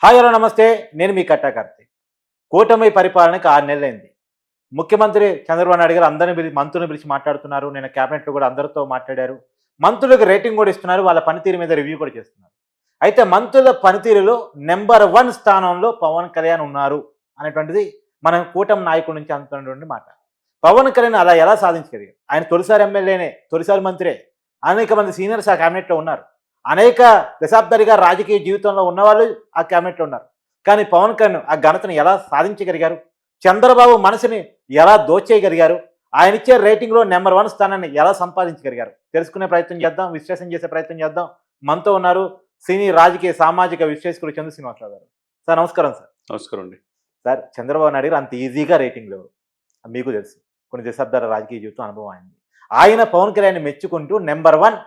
Hi hello నమస్తే. నేను మీ కట్టా కార్తీక్. కూటమి పరిపాలనకి 6 నెలలైంది. ముఖ్యమంత్రి చంద్రబాబు నాయుడు గారు అందరిని మంత్రులను పిలిచి మాట్లాడుతున్నారు. నిన్న క్యాబినెట్‌లో కూడా అందరితో మాట్లాడారు. మంత్రులకు రేటింగ్ కూడా ఇస్తున్నారు. వాళ్ళ పనితీరు మీద రివ్యూ కూడా చేస్తున్నారు. అయితే మంత్రుల పనితీరులో నంబర్ 1 స్థానంలో పవన్ కళ్యాణ్ ఉన్నారు అనేటువంటిది మనం కూటమి నాయకుడి నుంచి అందుతున్నటువంటి మాట. పవన్ కళ్యాణ్ అలా ఎలా సాధించగలిగారు? ఆయన తొలిసారి ఎమ్మెల్యేనే, తొలిసారి మంత్రే. అనేక మంది సీనియర్స్ ఆ క్యాబినెట్‌లో ఉన్నారు. అనేక దశాబ్దాలుగా రాజకీయ జీవితంలో ఉన్నవాళ్ళు ఆ క్యాబినెట్‌లో ఉన్నారు. కానీ పవన్ కళ్యాణ్ ఆ ఘనతను ఎలా సాధించగలిగారు? చంద్రబాబు మనసుని ఎలా దోచేయగలిగారు? ఆయనిచ్చే రేటింగ్‌లో నంబర్ 1 స్థానాన్ని ఎలా సంపాదించగలిగారు? తెలుసుకునే ప్రయత్నం చేద్దాం. విశ్లేషణ చేసే ప్రయత్నం చేద్దాం. మనతో ఉన్నారు సినీ, రాజకీయ, సామాజిక విశ్లేషకులు చందు శ్రీనివాసరావు గారు. సార్ నమస్కారం సార్. నమస్కారం అండి. సార్ చంద్రబాబు నాయుడు గారు అంత ఈజీగా రేటింగ్‌లు ఇవ్వరు. మీకు తెలుసు. కొన్ని దశాబ్దాల రాజకీయ జీవితం అనుభవం ఆయనది. ఆయన పవన్ కళ్యాణ్‌ని మెచ్చుకుంటూ నంబర్ 1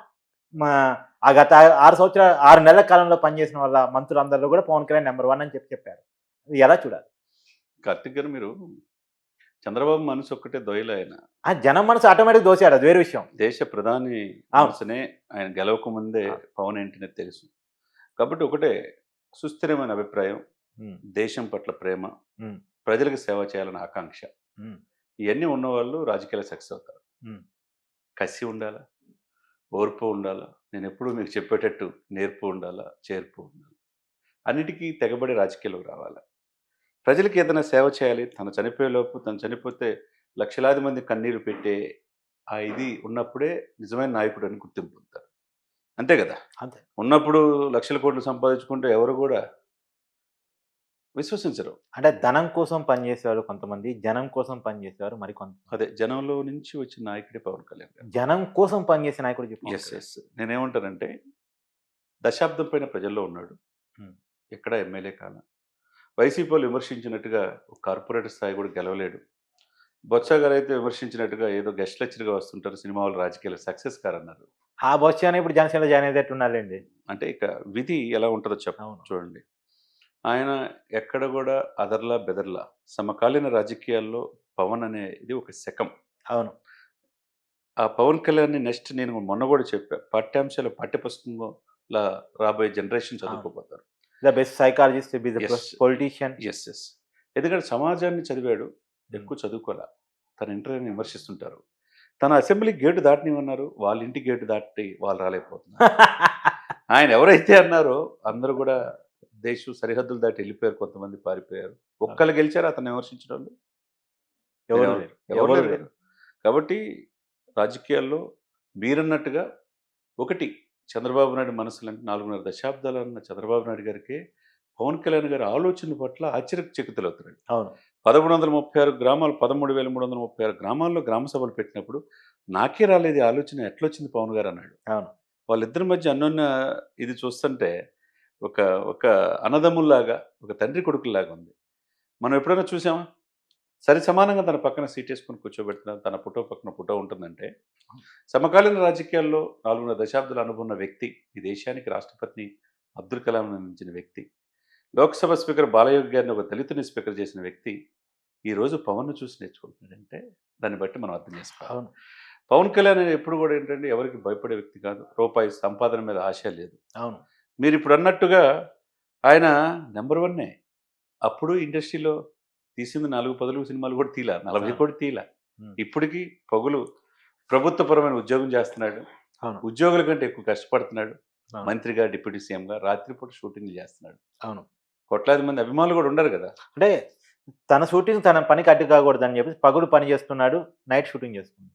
మా ఆ గత 6 సంవత్సరాలు 6 నెలల కాలంలో పనిచేసిన వాళ్ళ మంత్రులందరిలో కూడా పవన్ కళ్యాణ్ నంబర్ 1 అని చెప్పారు. ఇది ఎలా చూడాలి? కార్తిక్ గారు, మీరు చంద్రబాబు మనసు ఒక్కటే దొయలే ఆయన. ఆ జనం మనసు ఆటోమేటిక్‌గా దోచాడు. అది వేరే విషయం. దేశ ప్రధాని అవును. మనసునే ఆయన గెలవకముందే అవును. పవన్ ఏంటనే తెలుసు. కాబట్టి ఒకటే సుస్థిరమైన అభిప్రాయం, హ్మ్. దేశం పట్ల ప్రేమ, హ్మ్. ప్రజలకు సేవ చేయాలన్న ఆకాంక్ష. హ్మ్. ఇవన్నీ ఉన్నవాళ్ళు రాజకీయాల్లో సక్సెస్ అవుతారు. హ్మ్. కసి ఉండాలా, ఓర్పు ఉండాలా, నేనెప్పుడూ మీకు చెప్పేటట్టు నేర్పు ఉండాలా, చేర్పు ఉండాలి. అన్నిటికీ తెగబడి రాజకీయాల్లోకి రావాలా. ప్రజలకి ఏదైనా సేవ చేయాలి. తను చనిపోయేలోపు, తను చనిపోతే లక్షలాది మంది కన్నీరు పెట్టే ఆ ఇది ఉన్నప్పుడే నిజమైన నాయకుడు అని గుర్తింపు పొందుతారు. అంతే గదా! అంతే. ఉన్నప్పుడు లక్షల కోట్లు సంపాదించుకుంటే ఎవరు గూడా విశ్వసించరు. అంటే ధనం కోసం పనిచేసేవారు కొంతమంది, జనం కోసం పనిచేసేవారు మరికొంతమంది. అదే జనంలో నుంచి వచ్చిన నాయకుడే పవన్ కళ్యాణ్ గారు. జనం కోసం పనిచేసే నాయకుడు పవన్ యెస్. కళ్యాణ్. యెస్. నేనేమంటానంటే దశాబ్దం పైన ప్రజల్లో ఉన్నాడు. హ్మ్. ఎక్కడ ఎమ్మెల్యే కాల. వైసీపీలు విమర్శించినట్టుగా ఒక కార్పొరేటర్ స్థాయి కూడా గెలవలేడు. బొత్స గారైతే విమర్శించినట్టుగా ఏదో గెస్ట్ లెక్చరర్‌గా వస్తుంటారు. సినిమా వాళ్ళు రాజకీయాల్లో సక్సెస్ కారన్నారు. ఆ బొత్స అని ఇప్పుడు జనసేనలో జాయిన్ అయ్యేటట్టున్నారులెండి. అంటే ఇక విధి ఎలా ఉంటదో అవును. చూడండి. ఆయన ఎక్కడ గూడా అదర్లా, బెదర్లా సమకాలీన రాజకీయాల్లో పవన్ అనేది ఒక శకం. అవును. ఆ పవన్ కళ్యాణ్‌ని నెక్స్ట్ నేను మొన్న గూడా చెప్పా. పాఠ్యాంశాలు పాఠ్యపుస్తకంలా రాబోయే జనరేషన్ అవును. చదువుకోబోతారు. The best psychologist, be the yes. Politician. Yes. Yes. ఎందుకంటే సమాజాన్ని చదివాడు. హ్మ్. ఎక్కువ చదువుకోలా. తన ఇంటర్‌ని విమర్శిస్తుంటారు. తన అసెంబ్లీ గేట్ దాటనివ్వన్నారు. వాళ్ళ ఇంటి గేట్ దాటి వాళ్ళు రాలేకపోతున్నారు. ఆయన ఎవరైతే అన్నారో అందరూ గూడా దేశం సరిహద్దులు దాటి ఎళ్ళిపోయారు. కొంతమంది పారిపోయారు. ఒక్కళ్ళు గెలిచారా అతన్ని విమర్శించినోళ్ళు? ఎవరు లేరు. ఎవరు ఎవరు లేరు లేరు. గదా! కాబట్టి రాజకీయాల్లో మీరన్నట్టుగా ఒకటి చంద్రబాబు నాయుడు మనసులంటే 4.5 దశాబ్దాలన్న చంద్రబాబు నాయుడు గారికి పవన్ కళ్యాణ్ గారి ఆలోచనల పట్ల ఆశ్చర్యచకితులవుతున్నాడు. అవును. 1136 గ్రామాలు 13,336 గ్రామాల్లో గ్రామ సభలు పెట్టినప్పుడు నాకే రాలేదు ఈ ఆలోచన ఎట్లొచ్చింది పవన్ గారు అన్నాడు. అవును. వాళ్ళిద్దరి మధ్య అన్యోన్య ఇది చూస్తుంటే ఒక ఒక అన్నదమ్ముల్లాగా, ఒక తండ్రి కొడుకుల్లాగా ఉంది. మనం ఎప్పుడైనా చూసామా? సరి సమానంగా తన పక్కన సీటేసుకొని కూర్చోబెట్టిన తన ఫోటో పక్కన ఫోటో ఉంటుందంటే, సమకాలీన రాజకీయాల్లో 4.5 దశాబ్దాల అనుభవం ఉన్న వ్యక్తి, ఈ దేశానికి రాష్ట్రపతి అబ్దుల్ కలాంని అందించిన వ్యక్తి, లోక్‌సభ స్పీకర్ బాలయోగి గారిని ఒక దళితుడిని స్పీకర్ చేసిన వ్యక్తి, ఈరోజు పవన్‌ను చూసి నేర్చుకుంటున్నాడంటే, దాన్ని బట్టి మనం అర్థం చేసుకోవాలి. అవును. పవన్ కళ్యాణ్ ఎప్పుడు కూడా ఏంటంటే, ఎవరికీ భయపడే వ్యక్తి కాదు. రూపాయి సంపాదన మీద ఆశ లేదు. అవును. మీరిప్పుడన్నట్టుగా ఆయన నంబర్ వన్నే. అప్పుడు ఇండస్ట్రీలో తీసింది 4, 10 సినిమాలు కూడా తీయలా. 40 అవును. కూడా తీయలా. హ్మ్. ఇప్పటికి పగులు ప్రభుత్వపరమైన ఉద్యోగం చేస్తున్నాడు. అవును. ఉద్యోగుల కంటే ఎక్కువ కష్టపడుతున్నాడు. అవును. మంత్రిగా, డిప్యూటీ సీఎంగా రాత్రిపూట షూటింగ్‌లు చేస్తున్నాడు. అవును. కోట్లాది మంది అభిమానులు కూడా ఉండరు గదా! అంటే తన షూటింగ్ తన పనికి అడ్డు కాకూడదని చెప్పేసి పగలు పని చేస్తున్నాడు. నైట్ షూటింగ్ చేస్తున్నాడు.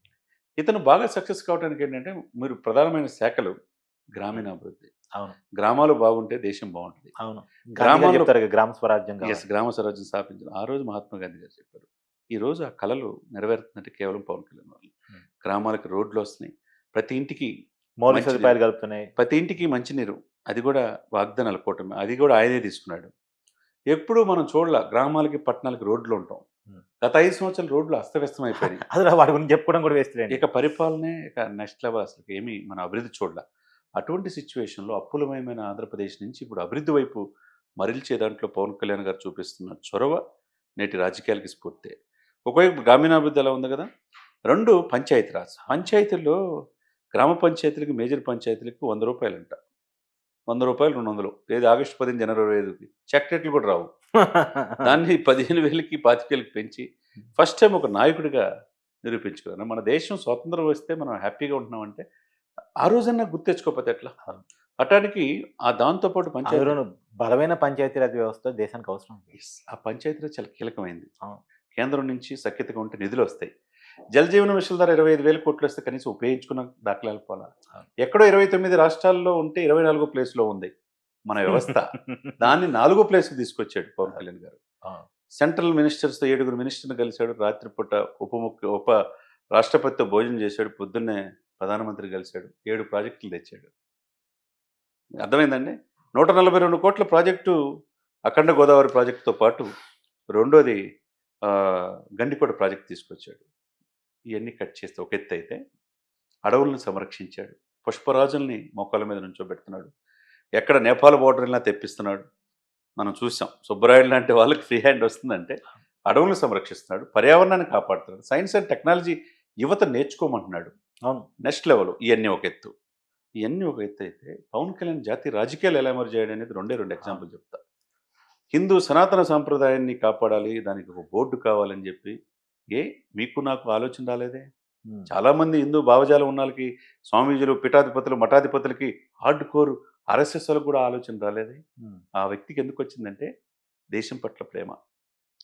ఇతను బాగా సక్సెస్ కావడానికి ఏంటంటే, మీరు ప్రధానమైన శాఖలు హ్మ్. గ్రామీణాభివృద్ధి. అవును. గ్రామాలు బాగుంటే దేశం బావుంటది. అవును. గాంధీ గారు గ్రామాల్లో చెప్తారు కదా! గ్రామ స్వరాజ్యం యెస్. కావాలి. గ్రామ స్వరాజ్యం స్థాపించడం. ఆ రోజు మహాత్మా గాంధీ గారు చెప్పారు. ఈరోజు ఆ కలలు నెరవేరుతుందంటే కేవలం పవన్ కళ్యాణ్ వల్ల. హ్మ్. గ్రామాలకు రోడ్లొస్తున్నాయి. ప్రతి ఇంటికి మౌలిక మంచినీరు. సదుపాయాలు కలుపుతున్నాయి. ప్రతి ఇంటికి మంచినీరు. అది గూడా వాగ్దానాల కూటమి. అది గూడా ఆయనే తీసుకున్నాడు. ఎప్పుడూ మనం చూడలా గ్రామాలకి, పట్టణాలకి రోడ్లుంటాం. హ్మ్. గత 5 సంవత్సరాలు రోడ్లు అస్తవ్యస్తం అయిపోయినాయి. అసలు వాడి గురించి చెప్పుకోవడం కూడా వేస్ట్ లేండి. ఇక పరిపాలనే ఇక నెక్స్ట్ లెవెల్ అసలకి ఏమి మనం అభివృద్ధి చూడలా. అటువంటి సిట్యుయేషన్‌లో అప్పులమయమైన ఆంధ్రప్రదేశ్ నుంచి ఇప్పుడు అభివృద్ధి వైపు మరల్చే దాంట్లో పవన్ కళ్యాణ్ గారు చూపిస్తున్న చొరవ నేటి రాజకీయాలకి స్ఫూర్తే. ఒకవైపు గ్రామీణాభివృద్ధి ఎలా ఉంది గదా! 2 పంచాయతీరాజ్. పంచాయతీల్లో గ్రామ పంచాయతీలకి, మేజర్ పంచాయతీలకి రూ. 100 అంట. రూపాయలు 200 ఏది ఆగస్టు 10 జనవరి 25కి చెక్ రేట్లు కూడా రావు. దాన్ని 15,000కి 25,000కి పెంచి ఫస్ట్ టైం ఒక నాయకుడిగా నిరూపించుకున్నాను. మన దేశం స్వాతంత్రం వస్తే మనం హ్యాపీగా ఉంటున్నామంటే ఆ రోజన్నా గుర్తు తెచ్చుకోకపోతే ఎట్లా? అటానికి దాంతో పాటు పంచాయతీ అందులోను బలమైన పంచాయతీరాజ్ వ్యవస్థ దేశానికి అవసరం. ఆ పంచాయతీరాజ్ చాలా కీలకమైంది. అవును. కేంద్రం నుంచి సఖ్యతగా ఉంటే నిధులొస్తాయి. జల్ జీవన మిషన్ ద్వారా 25,000 కోట్లు వస్తే కనీసం ఉపయోగించుకున్న దాఖలాలు పోలా. ఎక్కడో 29 రాష్ట్రాల్లో ఉంటే 24 ప్లేస్‌లో ఉంది మన వ్యవస్థ. దాన్ని 4 ప్లేస్‌కి తీసుకొచ్చాడు పవన్ కళ్యాణ్ గారు. సెంట్రల్ మినిస్టర్స్‌తో 7 మినిస్టర్‌ని కలిసాడు. రాత్రిపూట ఉప రాష్ట్రపతితో భోజనం చేశాడు. పొద్దున్నే ప్రధానమంత్రి కలిసాడు. 7 ప్రాజెక్టులు తెచ్చాడు. అర్థమైందండి? 142 కోట్ల ప్రాజెక్టు అఖండ గోదావరి ప్రాజెక్టుతో పాటు రెండోది గండికోట ప్రాజెక్ట్ తీసుకొచ్చాడు. ఇవన్నీ కట్ చేస్తే ఒక ఎత్తు అయితే అడవులను సంరక్షించాడు. పుష్పరాజుల్ని మోకాళ్ళ మీద నుంచోబెడుతున్నాడు. ఎక్కడ నేపాల్ బోర్డర్ వెళ్ళినా తెప్పిస్తున్నాడు. మనం చూసాం. సుబ్బరాయుడు లాంటి వాళ్ళకి ఫ్రీ హ్యాండ్ వస్తుందంటే అడవులను సంరక్షిస్తున్నాడు, పర్యావరణాన్ని కాపాడుతున్నాడు, సైన్స్ అండ్ టెక్నాలజీ యువత నేర్చుకోమంటున్నాడు. అవును. Next level. ఇవన్నీ ఒక ఎత్తు. ఇవన్నీ ఒక ఎత్తు అయితే పవన్ కళ్యాణ్ జాతీయ రాజకీయాలు ఎలా ఎమర్జ్ చేయడం అనేది రెండు ఎగ్జాంపుల్ చెప్తా. హిందూ సనాతన సాంప్రదాయాన్ని కాపాడాలి, దానికి ఒక బోర్డు కావాలని చెప్పి మీకు నాకు ఆలోచన రాలేదే? చాలామంది హిందూ భావజాలం ఉన్న వాళ్ళకి, స్వామీజీలు, పీఠాధిపతులు, మఠాధిపతులకి, హార్డ్ కోర్ ఆర్ఎస్ఎస్ వాళ్ళకి కూడా ఆలోచన రాలేదే? ఆ వ్యక్తికి ఎందుకు వచ్చిందంటే దేశం పట్ల ప్రేమ.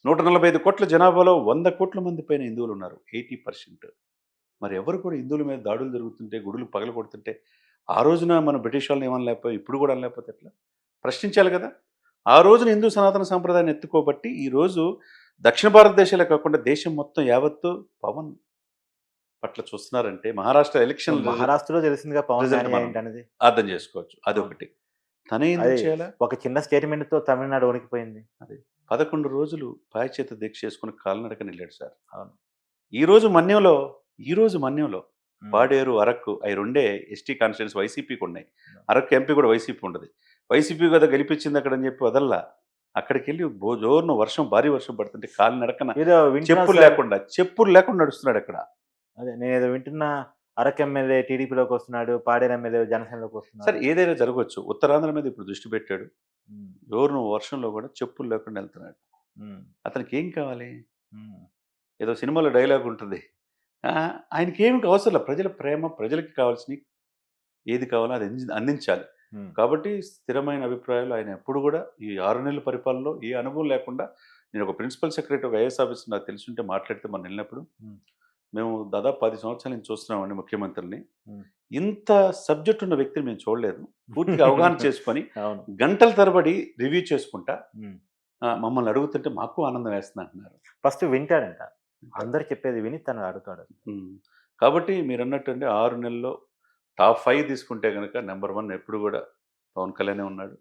145 కోట్ల జనాభాలో 100 కోట్ల మంది పైన హిందువులు ఉన్నారు, 80%. మరి ఎవరు కూడా హిందువుల మీద దాడులు జరుగుతుంటే, గుడులు పగలగొడుతుంటే ఆ రోజున మన బ్రిటిష్ వాళ్ళని ఏమని లేకపోతే ఇప్పుడు కూడా అనలేకపోతే ఎట్లా? ప్రశ్నించాలి కదా. ఆ రోజున హిందూ సనాతన సాంప్రదాయాన్ని ఎత్తుకోబట్టి ఈరోజు దక్షిణ భారతదేశాలే కాకుండా దేశం మొత్తం యావత్తు పవన్ పట్ల చూస్తున్నారంటే మహారాష్ట్ర ఎలక్షన్ మహారాష్ట్రలో తెలిసిందిగా పవన్ కళ్యాణ్ ఏంటనేది అర్థం చేసుకోవచ్చు. అదొకటి. తనే ఎందుకు చేయాలా? ఒక చిన్న స్టేట్మెంట్తో తమిళనాడు వణికిపోయింది. అదే 11 రోజులు పాయచేత దీక్ష చేసుకుని కాలినడకన వెళ్ళాడు సార్. అవును. ఈ రోజు మన్యంలో పాడేరు, అరకు అవి రెండే ఎస్టీ కాన్స్టిట్యూన్స్ వైసీపీకి ఉన్నాయి. అరకు ఎంపీ కూడా వైసీపీ ఉండదు. వైసీపీ కదా గెలిపించింది అక్కడ అని చెప్పి వదల్లా. అక్కడికి వెళ్ళి జోరున వర్షం, భారీ వర్షం పడుతుంటే కాలినడకన చెప్పులు లేకుండా నడుస్తున్నాడు అక్కడ. అదే నేను ఏదో వింటున్నా, అరకు ఎమ్మెల్యే టీడీపీలోకి వస్తున్నాడు, పాడేరు ఎమ్మెల్యే జనసేనలోకి వస్తున్నాడు. సరే, ఏదైనా జరగవచ్చు. ఉత్తరాంధ్ర మీద ఇప్పుడు దృష్టి పెట్టాడు. జోరున వర్షంలో కూడా చెప్పులు లేకుండా వెళ్తున్నాడు. అతనికి ఏం కావాలి? ఏదో సినిమాలో డైలాగ్ ఉంటుంది, ఆయనకి ఏమి అవసరం లేదు. ప్రజల ప్రేమ, ప్రజలకి కావాల్సినవి ఏది కావాలో అది అందించాలి. కాబట్టి స్థిరమైన అభిప్రాయాలు ఆయన ఎప్పుడు కూడా ఈ 6 నెలల పరిపాలనలో ఏ అనుభవం లేకుండా, నేను ఒక ప్రిన్సిపల్ సెక్రటరీ, ఒక ఐఏఎస్ ఆఫీసర్ నాకు తెలిసి ఉంటే మాట్లాడితే మనం వెళ్ళినప్పుడు, మేము దాదాపు 10 సంవత్సరాల నుంచి చూస్తున్నామండి ముఖ్యమంత్రిని. ఇంత సబ్జెక్ట్ ఉన్న వ్యక్తిని మేము చూడలేదు. పూర్తిగా అవగాహన చేసుకొని గంటల తరబడి రివ్యూ చేసుకుంటా మమ్మల్ని అడుగుతుంటే మాకు ఆనందం వేస్తుంది అంటున్నారు. ఫస్ట్ వింటాడంట, అందరు చెప్పేది విని తను అడుగుతాడు. కాబట్టి మీరు అన్నట్టు 6 నెలల్లో టాప్ 5 తీసుకుంటే కనుక నెంబర్ 1 ఎప్పుడు కూడా పవన్ కళ్యాణే ఉన్నాడు.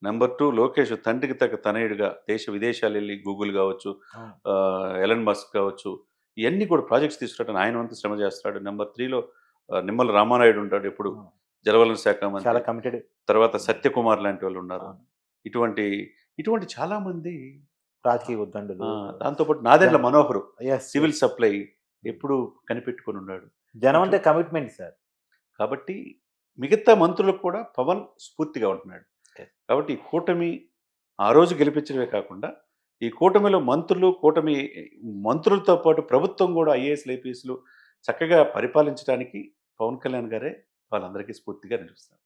నెంబర్ 2 లోకేష్ తండ్రికి తగ్గ తనయుడిగా దేశ విదేశాలు వెళ్ళి గూగుల్ కావచ్చు, ఎలన్ మస్క్ కావచ్చు, ఇవన్నీ కూడా ప్రాజెక్ట్స్ తీసుకురావడానికి ఆయన వంతు శ్రమ చేస్తాడు. నెంబర్ 3లో నిమ్మల రామానాయుడు ఉంటాడు, ఎప్పుడు జలవనరుల శాఖ మంత్రి. తర్వాత సత్యకుమార్ లాంటి వాళ్ళు ఉన్నారు. ఇటువంటి చాలా మంది రాజకీయ ఉద్దండులు. దాంతోపాటు నాదెండ్ల మనోహర్ సివిల్ సప్లై ఎప్పుడు కనిపెట్టుకొని ఉన్నాడు. జనం అంటే కమిట్మెంట్ సార్. కాబట్టి మిగతా మంత్రులకు కూడా పవన్ స్ఫూర్తిగా ఉంటున్నాడు. కాబట్టి ఈ కూటమి ఆ రోజు గెలిపించడమే కాకుండా ఈ కూటమిలో కూటమి మంత్రులతో పాటు ప్రభుత్వం కూడా ఐఏఎస్లు, ఐపీఎస్లు చక్కగా పరిపాలించడానికి పవన్ కళ్యాణ్ గారే వాళ్ళందరికీ స్ఫూర్తిగా నిలుస్తారు.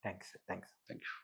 థ్యాంక్స్. Thank you.